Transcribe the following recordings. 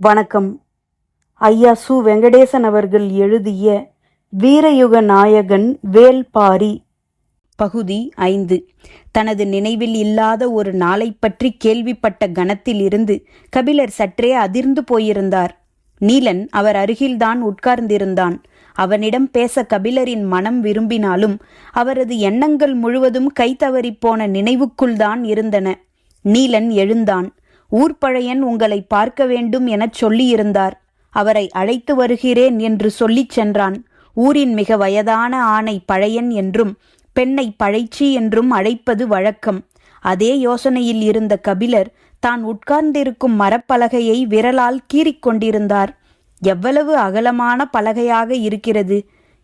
வணக்கம். ஐயா சு. வெங்கடேசன் அவர்கள் எழுதிய வீரயுக நாயகன் வேல்பாரி பகுதி 5. தனது நினைவில் இல்லாத ஒரு நாளைப் பற்றி கேள்விப்பட்ட கணத்திலிருந்து கபிலர் சற்றே அதிர்ந்து போயிருந்தார். நீலன் அவர் அருகில்தான் உட்கார்ந்திருந்தான். அவனிடம் பேச கபிலரின் மனம் விரும்பினாலும் அவரது எண்ணங்கள் முழுவதும் கைதவறிப்போன நினைவுக்குள்தான் இருந்தன. நீலன் எழுந்தான். ஊர்ப்பழையன் உங்களை பார்க்க வேண்டும் எனச் சொல்லியிருந்தார். அவரை அழைத்து வருகிறேன் என்று சொல்லிச் சென்றான். ஊரின் மிக வயதான ஆணை பழையன் என்றும் பெண்ணை பழைச்சி என்றும் அழைப்பது வழக்கம். அதே யோசனையில் இருந்த கபிலர் தான் உட்கார்ந்திருக்கும் மரப்பலகையை விரலால் கீறிக்கொண்டிருந்தார். எவ்வளவு அகலமான பலகையாக இருக்கிறது!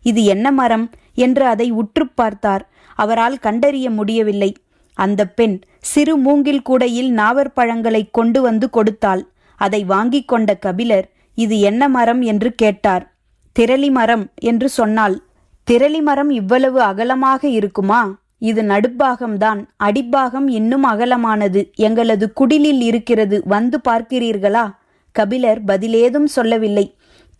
இது என்ன மரம் என்று அதை உற்று பார்த்தார். அவரால் கண்டறிய முடியவில்லை. அந்த பெண் சிறு மூங்கில் கூடையில் நாவற்பழங்களை கொண்டு வந்து கொடுத்தாள். அதை வாங்கி கொண்ட கபிலர், இது என்ன மரம் என்று கேட்டார். திரளி மரம் என்று சொன்னாள். திரளி மரம் இவ்வளவு அகலமாக இருக்குமா? இது நடுப்பாகம்தான். அடிப்பாகம் இன்னும் அகலமானது. எங்களது குடிலில் இருக்கிறது. வந்து பார்க்கிறீர்களா? கபிலர் பதிலேதும் சொல்லவில்லை.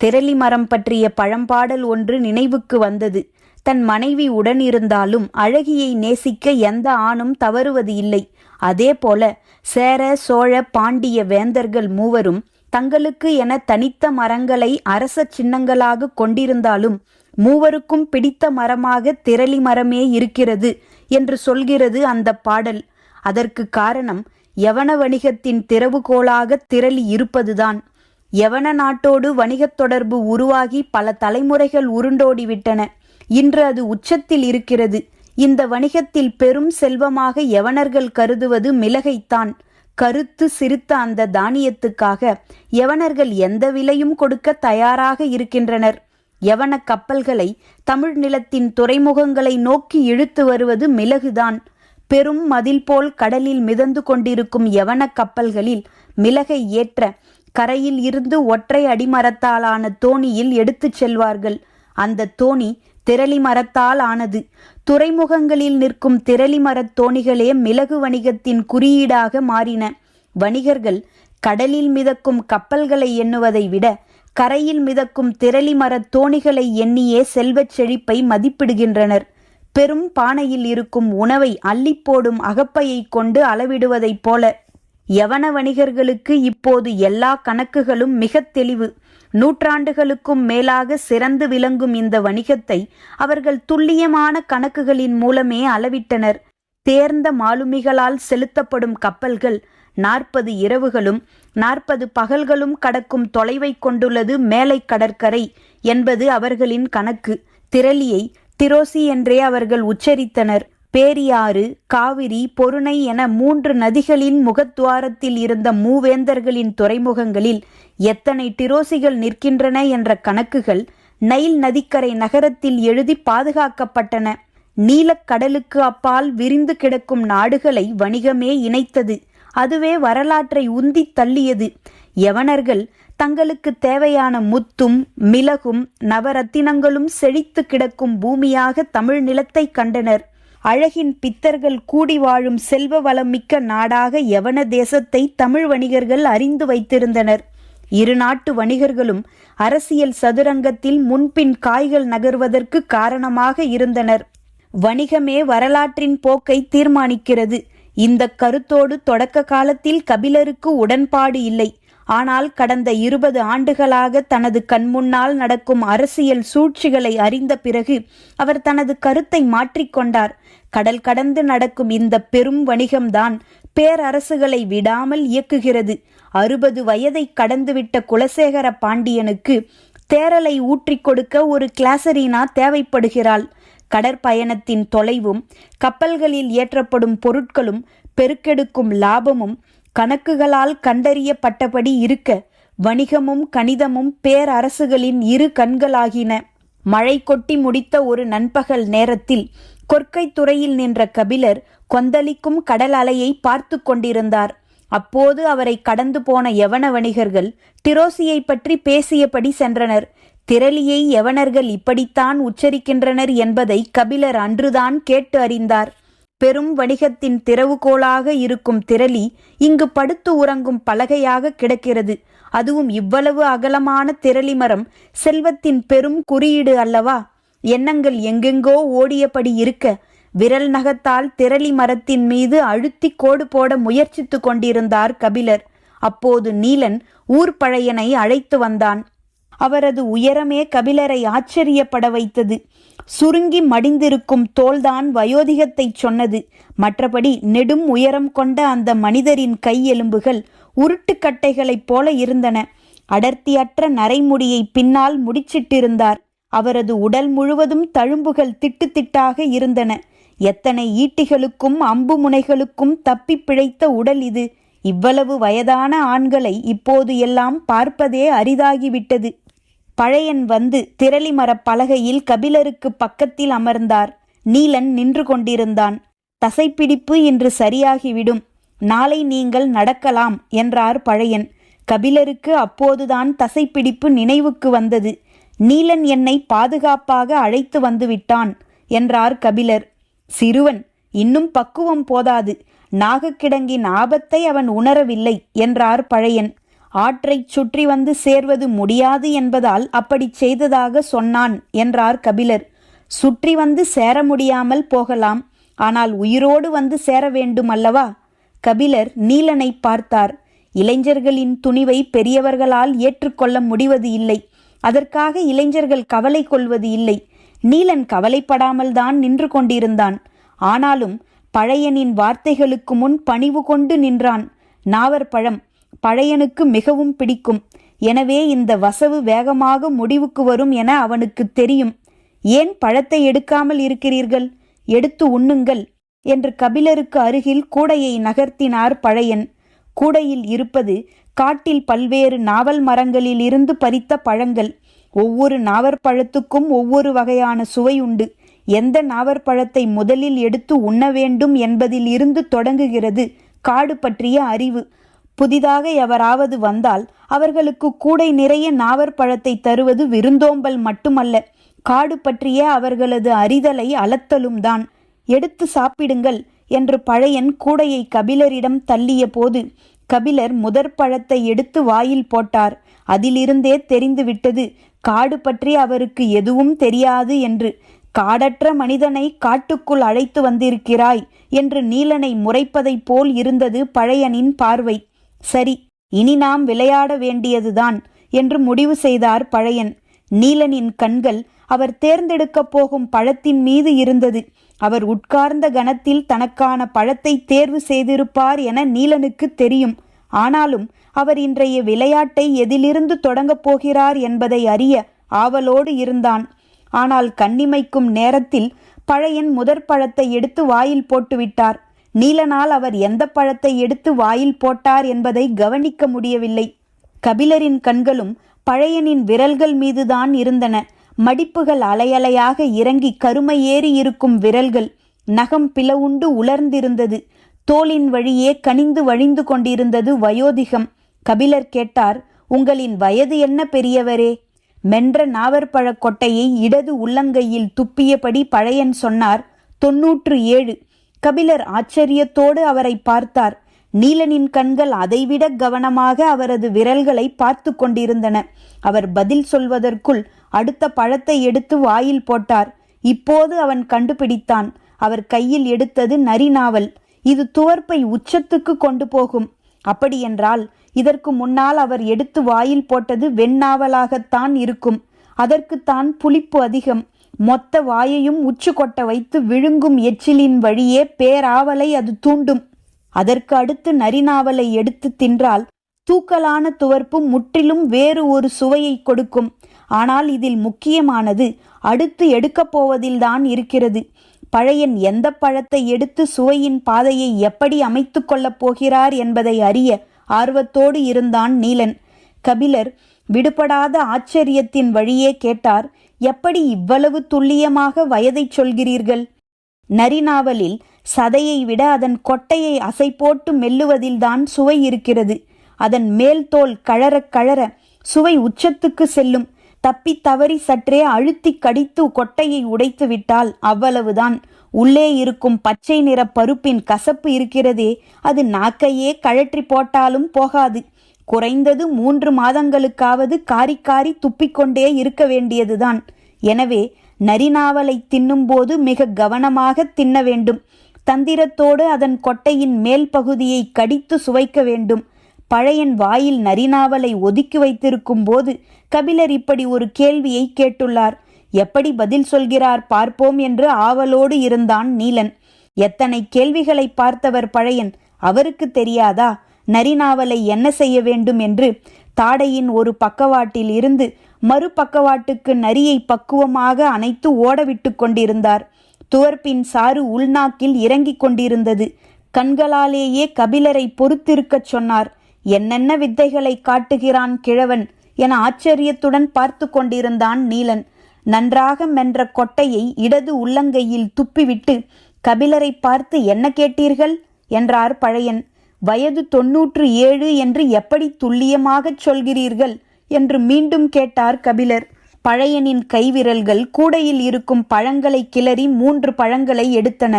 திரளி மரம் பற்றிய பழம்பாடல் ஒன்று நினைவுக்கு வந்தது. தன் மனைவி உடன் இருந்தாலும் அழகியை நேசிக்க எந்த ஆணும் தவறுவது இல்லை. அதே போல சேர, சோழ, பாண்டிய வேந்தர்கள் மூவரும் தங்களுக்கு என தனித்த மரங்களை அரச சின்னங்களாக கொண்டிருந்தாலும் மூவருக்கும் பிடித்த மரமாக திரளி மரமே இருக்கிறது என்று சொல்கிறது அந்த பாடல். அதற்கு காரணம் யவன வணிகத்தின் திறவுகோலாக திரளி இருப்பதுதான். யவன நாட்டோடு வணிகத் தொடர்பு உருவாகி பல தலைமுறைகள் உருண்டோடிவிட்டன. இன்று அது உச்சத்தில் இருக்கிறது. இந்த வணிகத்தில் பெரும் செல்வமாக யவனர்கள் கருதுவது மிளகைத்தான். கருத்து சிறுத்த அந்த தானியத்துக்காக யவனர்கள் எந்த விலையும் கொடுக்க தயாராக இருக்கின்றனர். யவன கப்பல்களை தமிழ் நிலத்தின் துறைமுகங்களை நோக்கி இழுத்து வருவது மிளகுதான். பெரும் மதில் போல் கடலில் மிதந்து கொண்டிருக்கும் யவன கப்பல்களில் மிளகை ஏற்ற கரையில் இருந்து ஒற்றை அடிமரத்தாலான தோணியில் எடுத்துச் செல்வார்கள். அந்த தோணி திரளி மரத்தால் ஆனது. துறைமுகங்களில் நிற்கும் திரளி மரத் தோணிகளே மிளகு வணிகத்தின் குறியீடாக மாறின. வணிகர்கள் கடலில் மிதக்கும் கப்பல்களை எண்ணுவதை விட கரையில் மிதக்கும் திரளி மரத் தோணிகளை எண்ணியே செல்வச் செழிப்பை மதிப்பிடுகின்றனர். பெரும் பானையில் இருக்கும் உணவை அள்ளிப்போடும் அகப்பையை கொண்டு அளவிடுவதைப் போல யவன வணிகர்களுக்கு இப்போது எல்லா கணக்குகளும் மிக தெளிவு. நூற்றாண்டுகளுக்கும் மேலாக சிறந்து விளங்கும் இந்த வணிகத்தை அவர்கள் துல்லியமான கணக்குகளின் மூலமே அளவிட்டனர். தேர்ந்த மாலுமிகளால் செலுத்தப்படும் கப்பல்கள் 40 இரவுகளும் 40 பகல்களும் கடக்கும் தொலைவை கொண்டுள்ளது மேலை கடற்கரை என்பது அவர்களின் கணக்கு. திரளியை திரோசி என்றே அவர்கள் உச்சரித்தனர். பேரியாறு, காவிரி, பொருணை என 3 நதிகளின் முகத்துவாரத்தில் இருந்த மூவேந்தர்களின் துறைமுகங்களில் எத்தனை டிரோசிகள் நிற்கின்றன என்ற கணக்குகள் நைல் நதிக்கரை நகரத்தில் எழுதி பாதுகாக்கப்பட்டன. நீலக்கடலுக்கு அப்பால் விரிந்து கிடக்கும் நாடுகளை வணிகமே இணைத்தது. அதுவே வரலாற்றை உந்தி தள்ளியது. யவனர்கள் தங்களுக்கு தேவையான முத்தும் மிளகும் நவரத்தினங்களும் செழித்து கிடக்கும் பூமியாக தமிழ் நிலத்தை கண்டனர். அழகின் பித்தர்கள் கூடி வாழும் செல்வ வளம் மிக்க நாடாக யவன தேசத்தை தமிழ் வணிகர்கள் அறிந்து வைத்திருந்தனர். இரு நாட்டு வணிகர்களும் அரசியல் சதுரங்கத்தில் முன்பின் காய்கள் நகர்வதற்கு காரணமாக இருந்தனர். வணிகமே வரலாற்றின் போக்கை தீர்மானிக்கிறது. இந்த கருத்தோடு தொடக்க காலத்தில் கபிலருக்கு உடன்பாடு இல்லை. ஆனால் கடந்த 20 ஆண்டுகளாக தனது கண்முன்னால் நடக்கும் அரசியல் சூழ்ச்சிகளை அறிந்த பிறகு அவர் தனது கருத்தை மாற்றிக்கொண்டார். கடல் கடந்து நடக்கும் இந்த பெரும் வணிகம்தான் பேரரசுகளை விடாமல் இயக்குகிறது. 60 வயதை கடந்துவிட்ட குலசேகர பாண்டியனுக்கு தேரலை ஊற்றி கொடுக்க ஒரு கிளாசரீனா தேவைப்படுகிறாள். கடற்பயணத்தின் தொலைவும் கப்பல்களில் ஏற்றப்படும் பொருட்களும் பெருக்கெடுக்கும் லாபமும் கணக்குகளால் கண்டறியப்பட்டபடி இருக்க வணிகமும் கணிதமும் பேரரசுகளின் இரு கண்களாகின. மழை கொட்டி முடித்த ஒரு நண்பகல் நேரத்தில் கொற்கை துறையில் நின்ற கபிலர் கொந்தளிக்கும் கடல் அலையை பார்த்து கொண்டிருந்தார். அப்போது அவரை கடந்து போன யவன வணிகர்கள் டிரோசியை பற்றி பேசியபடி சென்றனர். திரளியை யவனர்கள் இப்படித்தான் உச்சரிக்கின்றனர் என்பதை கபிலர் அன்றுதான் கேட்டு அறிந்தார். பெரும் வணிகத்தின் திறவுகோலாக இருக்கும் திரளி இங்கு படுத்து உறங்கும் பலகையாக கிடக்கிறது. அதுவும் இவ்வளவு அகலமான திரளிமரம் செல்வத்தின் பெரும் குறியீடு அல்லவா? எண்ணங்கள் எங்கெங்கோ ஓடியபடி இருக்க விரல் நகத்தால் திரளி மரத்தின் மீது அழுத்தி கோடு போட முயற்சித்து கொண்டிருந்தார் கபிலர். அப்போது நீலன் ஊர்பழையனை அழைத்து வந்தான். அவரது உயரமே கபிலரை ஆச்சரியப்பட வைத்தது. சுருங்கி மடிந்திருக்கும் தோள்தான் வயோதிகத்தை சொன்னது. மற்றபடி நெடும் உயரம் கொண்ட அந்த மனிதரின் கை எலும்புகள் உருட்டுக்கட்டைகளைப் போல இருந்தன. அடர்த்தியற்ற நரைமுடியை பின்னால் முடிச்சிட்டிருந்தார். அவரது உடல் முழுவதும் தழும்புகள் திட்டு திட்டாக இருந்தன. எத்தனை ஈட்டிகளுக்கும் அம்பு முனைகளுக்கும் தப்பி பிழைத்த உடல் இது! இவ்வளவு வயதான ஆண்களை இப்போது எல்லாம் பார்ப்பதே அரிதாகிவிட்டது. பழையன் வந்து திரளி மரப் பலகையில் கபிலருக்கு பக்கத்தில் அமர்ந்தார். நீலன் நின்று கொண்டிருந்தான். தசைப்பிடிப்பு இன்று சரியாகிவிடும், நாளை நீங்கள் நடக்கலாம் என்றார் பழையன். கபிலருக்கு அப்போதுதான் தசைப்பிடிப்பு நினைவுக்கு வந்தது. நீலன் என்னை பாதுகாப்பாக அழைத்து வந்து விட்டான் என்றார் கபிலர். சிறுவன், இன்னும் பக்குவம் போதாது. நாகக்கிடங்கின் ஆபத்தை அவன் உணரவில்லை என்றார் பழையன். ஆற்றைச் சுற்றி வந்து சேர்வது முடியாது என்பதால் அப்படி செய்ததாக சொன்னான் என்றார் கபிலர். சுற்றி வந்து சேர முடியாமல் போகலாம், ஆனால் உயிரோடு வந்து சேர வேண்டும் அல்லவா? கபிலர் நீலனை பார்த்தார். இளைஞர்களின் துணிவை பெரியவர்களால் ஏற்றுக்கொள்ள முடிவது இல்லை. அதற்காக இளைஞர்கள் கவலை கொள்வது இல்லை. நீலன் கவலைப்படாமல் தான் நின்று கொண்டிருந்தான். ஆனாலும் பழையனின் வார்த்தைகளுக்கு முன் பணிவு கொண்டு நின்றான். நாவற்பழம் பழையனுக்கு மிகவும் பிடிக்கும். எனவே இந்த வசவு வேகமாக முடிவுக்கு வரும் என அவனுக்கு தெரியும். ஏன் பழத்தை எடுக்காமல் இருக்கிறீர்கள்? எடுத்து உண்ணுங்கள் என்று கபிலருக்கு அருகில் கூடையை நகர்த்தினார் பழையன். கூடையில் இருப்பது காட்டில் பல்வேறு நாவல் மரங்களில் இருந்து பறித்த பழங்கள். ஒவ்வொரு நாவற்பழத்துக்கும் ஒவ்வொரு வகையான சுவை உண்டு. எந்த நாவற்பழத்தை முதலில் எடுத்து உண்ண வேண்டும் என்பதில் இருந்து தொடங்குகிறது காடு பற்றிய அறிவு. புதிதாக எவராவது வந்தால் அவர்களுக்கு கூடை நிறைய நாவற்பழத்தை தருவது விருந்தோம்பல் மட்டுமல்ல, காடு பற்றிய அவர்களது அறிதலை அளத்தலும் தான். எடுத்து சாப்பிடுங்கள் என்று பழையன் கூடையை கபிலரிடம் தள்ளிய போது கபிலர் முதற் பழத்தை எடுத்து வாயில் போட்டார். அதிலிருந்தே தெரிந்துவிட்டது காடு பற்றி அவருக்கு எதுவும் தெரியாது என்று. காடற்ற மனிதனை காட்டுக்குள் அழைத்து வந்திருக்கிறாய் என்று நீலனை முறைப்பதைப் போல் இருந்தது பழையனின் பார்வை. சரி, இனி நாம் விளையாட வேண்டியதுதான் என்று முடிவு செய்தார் பழையன். நீலனின் கண்கள் அவர் தேர்ந்தெடுக்கப் போகும் பழத்தின் மீது இருந்தது. அவர் உட்கார்ந்த கணத்தில் தனக்கான பழத்தை தேர்வு செய்திருப்பார் என நீலனுக்கு தெரியும். ஆனாலும் அவர் இன்றைய விளையாட்டை எதிலிருந்து தொடங்கப் போகிறார் என்பதை அறிய ஆவலோடு இருந்தான். ஆனால் கண்ணிமைக்கும் நேரத்தில் பழையன் முதற் பழத்தை எடுத்து வாயில் போட்டுவிட்டார். நீலனால் அவர் எந்த பழத்தை எடுத்து வாயில் போட்டார் என்பதை கவனிக்க முடியவில்லை. கபிலரின் கண்களும் பழையனின் விரல்கள் மீதுதான் இருந்தன. மடிப்புகள் அலையலையாக இறங்கி கருமை ஏறி இருக்கும் விரல்கள். நகம் பிளவுண்டு உலர்ந்திருந்தது. தோளின் வழியே கனிந்து வழிந்து கொண்டிருந்தது வயோதிகம். கபிலர் கேட்டார், உங்களின் வயது என்ன பெரியவரே? மென்ற நாவற்பழக் கொட்டையை இடது உள்ளங்கையில் துப்பியபடி பழையன் சொன்னார், 97. கபிலர் ஆச்சரியத்தோடு அவரை பார்த்தார். நீலனின் கண்கள் அதைவிட கவனமாக அவரது விரல்களை பார்த்து கொண்டிருந்தன. அவர் பதில் சொல்வதற்குள் அடுத்த பழத்தை எடுத்து வாயில் போட்டார். இப்போது அவன் கண்டுபிடித்தான். அவர் கையில் எடுத்தது நரிநாவல். இது துவர்ப்பை உச்சத்துக்கு கொண்டு போகும். அப்படியென்றால் இதற்கு முன்னால் அவர் எடுத்து வாயில் போட்டது வெண்ணாவலாகத்தான் இருக்கும். அதற்குத்தான் புளிப்பு அதிகம். மொத்த வாயையும் உச்சு கொட்ட வைத்து விழுங்கும் எச்சிலின் வழியே பேராவலை அது தூண்டும். அதற்கு அடுத்து நரிநாவலை எடுத்து தின்றால் தூக்கலான துவர்ப்பு முற்றிலும் வேறு ஒரு சுவையை கொடுக்கும். ஆனால் இதில் முக்கியமானது அடுத்து எடுக்கப் போவதில்தான் இருக்கிறது. பழையன் எந்த பழத்தை எடுத்து சுவையின் பாதையை எப்படி அமைத்து கொள்ளப் போகிறார் என்பதை அறிய ஆர்வத்தோடு இருந்தான் நீலன். கபிலர் விடுபடாத ஆச்சரியத்தின் வழியே கேட்டார், எப்படி இவ்வளவு துல்லியமாக வயதை சொல்கிறீர்கள்? நரிநாவலில் சதையை விட அதன் கொட்டையை அசை போட்டு மெல்லுவதில்தான் சுவை இருக்கிறது. அதன் மேல் தோல் கழற கழற சுவை உச்சத்துக்கு செல்லும். தப்பி தவறி சற்றே அழுத்தி கடித்து கொட்டையை உடைத்து விட்டால் அவ்வளவுதான். உள்ளே இருக்கும் பச்சை நிற பருப்பின் கசப்பு இருக்கிறதே, அது நாக்கையே கழற்றி போட்டாலும் போகாது. குறைந்தது 3 மாதங்களுக்காவது காரி துப்பிக்கொண்டே இருக்க வேண்டியதுதான். எனவே நரிநாவலை தின்னும்போது மிக கவனமாக தின்ன வேண்டும். தந்திரத்தோடு அதன் கொட்டையின் மேல் பகுதியை கடித்து சுவைக்க வேண்டும். பழையன் வாயில் நரிநாவலை ஒதுக்கி வைத்திருக்கும் போது கபிலர் இப்படி ஒரு கேள்வியை கேட்டுள்ளார். எப்படி பதில் சொல்கிறார் பார்ப்போம் என்று ஆவலோடு இருந்தான் நீலன். எத்தனை கேள்விகளை பார்த்தவர் பழையன், அவருக்கு தெரியாதா நரிநாவலை என்ன செய்ய வேண்டும் என்று? தாடையின் ஒரு பக்கவாட்டில் இருந்து மறு பக்கவாட்டுக்கு நரியை பக்குவமாக அணைத்து ஓடவிட்டு கொண்டிருந்தார். துவர்ப்பின் சாறு உள்நாக்கில் இறங்கிக் கொண்டிருந்தது. கண்களாலேயே கபிலரை பொறுத்திருக்கச் சொன்னார். என்னென்ன வித்தைகளை காட்டுகிறான் கிழவன் என ஆச்சரியத்துடன் பார்த்து கொண்டிருந்தான் நீலன். நன்றாக மென்ற கொட்டையை இடது உள்ளங்கையில் துப்பிவிட்டு கபிலரை பார்த்து, என்ன கேட்டீர்கள் என்றார் பழையன். வயது 97 என்று எப்படி துல்லியமாகச் சொல்கிறீர்கள் என்று மீண்டும் கேட்டார் கபிலர். பழையனின் கைவிரல்கள் கூடையில் இருக்கும் பழங்களை கிளறி 3 பழங்களை எடுத்தன.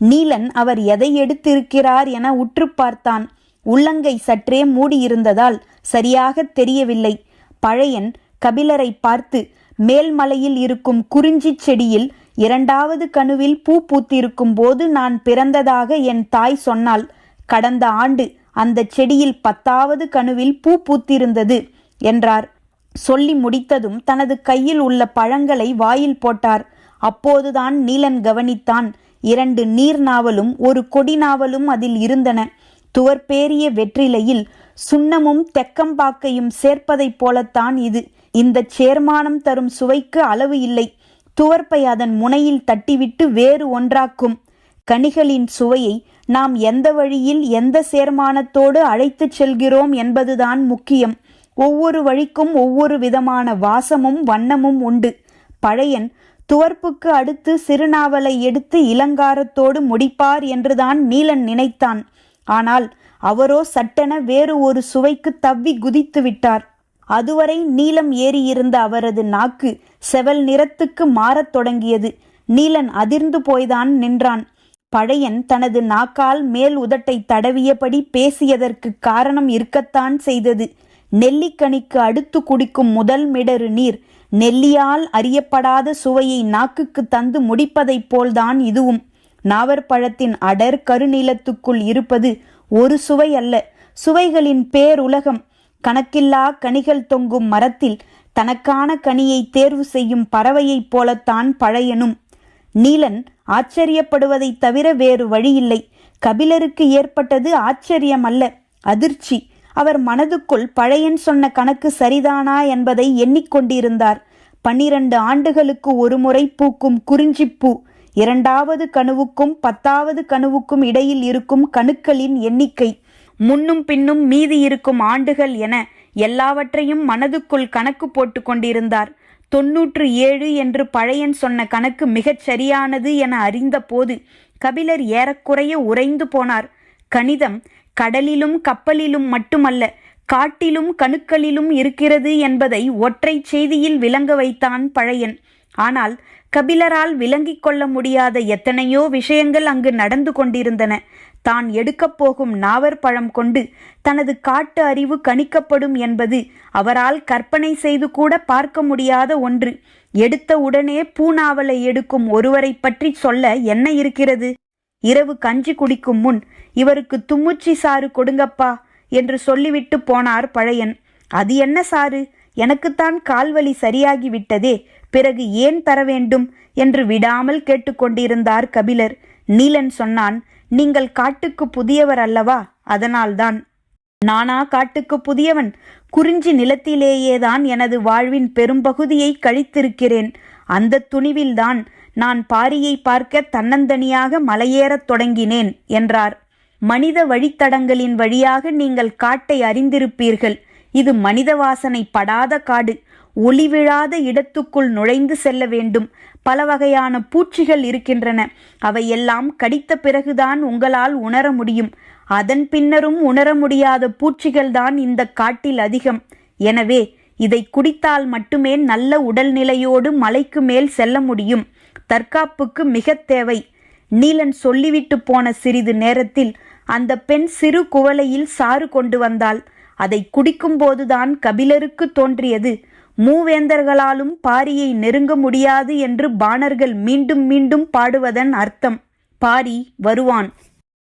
நீலன் அவர் எதை எடுத்திருக்கிறார் என உற்று பார்த்தான். உள்ளங்கை சற்றே மூடியிருந்ததால் சரியாக தெரியவில்லை. பழையன் கபிலரை பார்த்து, மேல்மலையில் இருக்கும் குறிஞ்சி செடியில் 2வது கணுவில் பூ பூத்திருக்கும் போது நான் பிறந்ததாக என் தாய் சொன்னாள். கடந்த ஆண்டு அந்த செடியில் 10வது கணுவில் பூ பூத்திருந்தது என்றார். சொல்லி முடித்ததும் தனது கையில் உள்ள பழங்களை வாயில் போட்டார். அப்போதுதான் நீலன் கவனித்தான், 2 நீர் நாவலும் 1 கொடி நாவலும் அதில் இருந்தன. துவர்பேரிய வெற்றிலையில் சுண்ணமும் தெக்கம்பாக்கையும் சேர்ப்பதைப் போலத்தான் இது. இந்த சேர்மானம் தரும் சுவைக்கு அளவு இல்லை. துவர்ப்பை அதன் முனையில் தட்டிவிட்டு வேறு ஒன்றாக்கும். கனிகளின் சுவையை நாம் எந்த வழியில் எந்த சேர்மானத்தோடு அழைத்துச் செல்கிறோம் என்பதுதான் முக்கியம். ஒவ்வொரு வழிக்கும் ஒவ்வொரு விதமான வாசமும் வண்ணமும் உண்டு. பழையன் துவர்ப்புக்கு அடுத்து சிறுநாவலை எடுத்து இலங்காரத்தோடு முடிப்பார் என்றுதான் நீலன் நினைத்தான். ஆனால் அவரோ சட்டென வேறு ஒரு சுவைக்கு தவ்வி குதித்து விட்டார். அதுவரை நீலம் ஏறியிருந்த அவரது நாக்கு செவல் நிறத்துக்கு மாறத் தொடங்கியது. நீலன் அதிர்ந்து போய்தான் நின்றான். பழையன் தனது நாக்கால் மேல் உதட்டை தடவியபடி பேசியதற்கு காரணம் இருக்கத்தான் செய்தது. நெல்லிக்கனிக்கு அடுத்து குடிக்கும் முதல் மிடறு நீர் நெல்லியால் அறியப்படாத சுவையை நாக்குக்கு தந்து முடிப்பதைப் போல்தான் இதுவும். நாவற்பழத்தின் அடர் கருநீலத்துக்குள் இருப்பது ஒரு சுவை அல்ல, சுவைகளின் பேருலகம். கணக்கில்லா கனிகள் தொங்கும் மரத்தில் தனக்கான கனியை தேர்வு செய்யும் பறவையைப் போலத்தான் பழையனும். நீலன் ஆச்சரியப்படுவதை தவிர வேறு வழியில்லை. கபிலருக்கு ஏற்பட்டது ஆச்சரியம் அல்ல, அதிர்ச்சி. அவர் மனதுக்குள் பழையன் சொன்ன கணக்கு சரிதானா என்பதை எண்ணிக்கொண்டிருந்தார். 12 ஆண்டுகளுக்கு ஒரு முறை பூக்கும் குறிஞ்சிப்பூ, 2வது கணுவுக்கும் 10வது கணுவுக்கும் இடையில் இருக்கும் கணுக்களின் எண்ணிக்கை, முன்னும் பின்னும் மீதி இருக்கும் ஆண்டுகள் என எல்லாவற்றையும் மனதுக்குள் கணக்கு போட்டு கொண்டிருந்தார். 97 என்று பழையன் சொன்ன கணக்கு மிகச் சரியானது என அறிந்த போது கபிலர் ஏறக்குறைய உறைந்து போனார். கணிதம் கடலிலும் கப்பலிலும் மட்டுமல்ல, காட்டிலும் கணுக்களிலும் இருக்கிறது என்பதை ஒற்றை செய்தியில் விளங்க வைத்தான் பழையன். ஆனால் கபிலரால் விளங்கிக் கொள்ள முடியாத எத்தனையோ விஷயங்கள் அங்கு நடந்து கொண்டிருந்தன. தான் எடுக்கப் போகும் நாவற்பழம் கொண்டு தனது காட்டு அறிவு கணிக்கப்படும் என்பது அவரால் கற்பனை செய்து கூட பார்க்க முடியாத ஒன்று. எடுத்த உடனே பூநாவலை எடுக்கும் ஒருவரை பற்றி சொல்ல என்ன இருக்கிறது? இரவு கஞ்சி குடிக்கும் முன் இவருக்கு தும்முச்சி சாறு கொடுங்கப்பா என்று சொல்லிவிட்டு போனார் பழையன். அது என்ன சாறு? எனக்குத்தான் கால்வலி சரியாகிவிட்டதே, பிறகு ஏன் தர வேண்டும் என்று விடாமல் கேட்டுக்கொண்டிருந்தார் கபிலர். நீலன் சொன்னான், நீங்கள் காட்டுக்கு புதியவர் அல்லவா, அதனால்தான். நானா காட்டுக்கு புதியவன்? குறிஞ்சி நிலத்திலேயேதான் எனது வாழ்வின் பெரும்பகுதியை கழித்திருக்கிறேன். அந்த துணிவில்தான் நான் பாரியை பார்க்க தன்னந்தனியாக மலையேறத் தொடங்கினேன் என்றார். மனித வழித்தடங்களின் வழியாக நீங்கள் காட்டை அறிந்திருப்பீர்கள். இது மனித வாசனை படாத காடு. ஒளி விழாத இடத்துக்குள் நுழைந்து செல்ல வேண்டும். பல வகையான பூச்சிகள் இருக்கின்றன. அவையெல்லாம் கடித்த பிறகுதான் உங்களால் உணர முடியும். அதன் பின்னரும் உணர முடியாத பூச்சிகள்தான் இந்த காட்டில் அதிகம். எனவே இதை குடித்தால் மட்டுமே நல்ல உடல்நிலையோடு மலைக்கு மேல் செல்ல முடியும். தற்காப்புக்கு மிக தேவை. நீலன் சொல்லிவிட்டு போன சிறிது நேரத்தில் அந்த பெண் சிறு குவளையில் சாறு கொண்டு வந்தாள். அதை குடிக்கும்போதுதான் கபிலருக்கு தோன்றியது, மூவேந்தர்களாலும் பாரியை நெருங்க முடியாது என்று பாணர்கள் மீண்டும் மீண்டும் பாடுவதன் அர்த்தம். பாரி வருவான்.